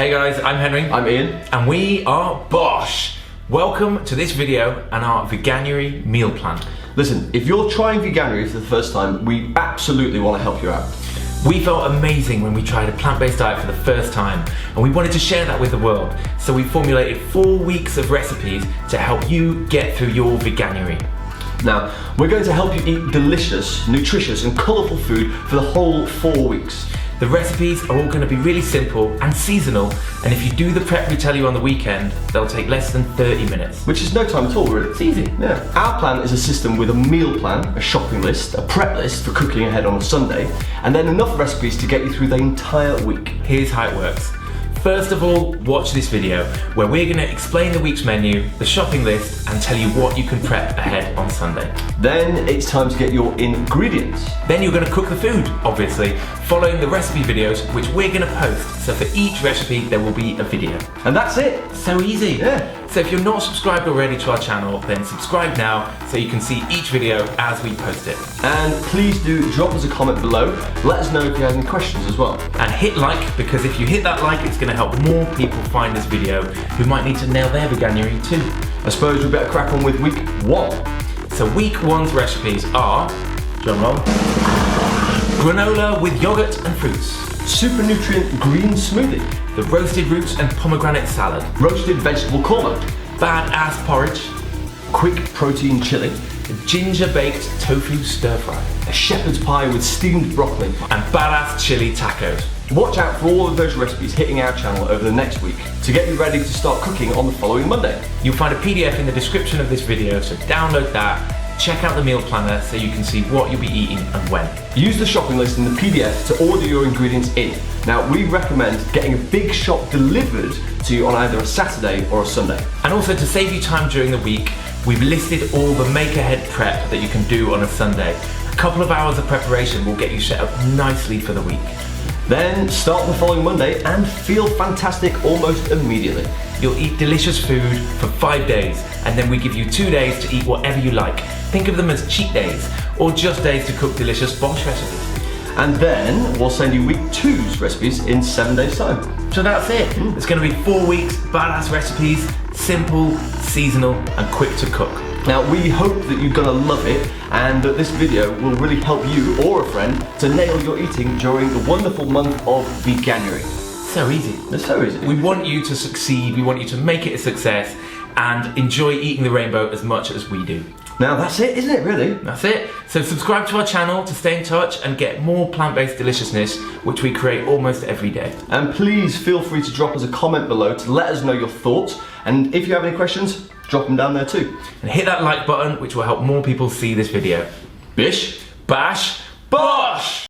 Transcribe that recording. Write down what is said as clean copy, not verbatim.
Hey guys, I'm Henry. I'm Ian. And we are BOSH. Welcome to this video and our Veganuary meal plan. Listen, if you're trying Veganuary for the first time, we absolutely want to help you out. We felt amazing when we tried a plant-based diet for the first time, and we wanted to share that with the world. So we formulated 4 weeks of recipes to help you get through your Veganuary. Now, we're going to help you eat delicious, nutritious and colourful food for the whole 4 weeks. The recipes are all going to be really simple and seasonal, and if you do the prep we tell you on the weekend, they'll take less than 30 minutes. Which is no time at all, really. It's easy. Yeah. Our plan is a system with a meal plan, a shopping list, a prep list for cooking ahead on a Sunday, and then enough recipes to get you through the entire week. Here's how it works. First of all, watch this video where we're going to explain the week's menu, the shopping list, and tell you what you can prep ahead on Sunday. Then it's time to get your ingredients. Then you're going to cook the food, obviously, following the recipe videos which we're going to post. So for each recipe there will be a video. And that's it. So easy. Yeah. So if you're not subscribed already to our channel, then subscribe now so you can see each video as we post it. And please do drop us a comment below. Let us know if you have any questions as well. And hit like, because if you hit that like, it's going to help more people find this video who might need to nail their Veganuary too. I suppose we better crack on with week 1. So week 1's recipes are, drum roll, granola with yogurt and fruits, Super nutrient green smoothie, the roasted roots and pomegranate salad, roasted vegetable korma, badass porridge, quick protein chili, the ginger baked tofu stir fry, a shepherd's pie with steamed broccoli, and badass chili tacos. Watch out for all of those recipes hitting our channel over the next week to get you ready to start cooking on the following Monday. You'll find a PDF in the description of this video, so download that. Check out the meal planner so you can see what you'll be eating and when. Use the shopping list in the PDF to order your ingredients in. Now, we recommend getting a big shop delivered to you on either a Saturday or a Sunday. And also, to save you time during the week, we've listed all the make-ahead prep that you can do on a Sunday. A couple of hours of preparation will get you set up nicely for the week. Then start the following Monday and feel fantastic almost immediately. You'll eat delicious food for 5 days, and then we give you 2 days to eat whatever you like. Think of them as cheat days, or just days to cook delicious BOSH recipes. And then we'll send you week 2's recipes in 7 days' time. So that's it. It's going to be 4 weeks, badass recipes, simple, seasonal, and quick to cook. Now, we hope that you're gonna love it and that this video will really help you or a friend to nail your eating during the wonderful month of Veganuary. So easy. It's so easy. We want you to succeed, we want you to make it a success and enjoy eating the rainbow as much as we do. Now that's it, isn't it, really? That's it. So subscribe to our channel to stay in touch and get more plant-based deliciousness, which we create almost every day. And please feel free to drop us a comment below to let us know your thoughts. And if you have any questions, drop them down there too. And hit that like button, which will help more people see this video. Bish, Bash, BOSH!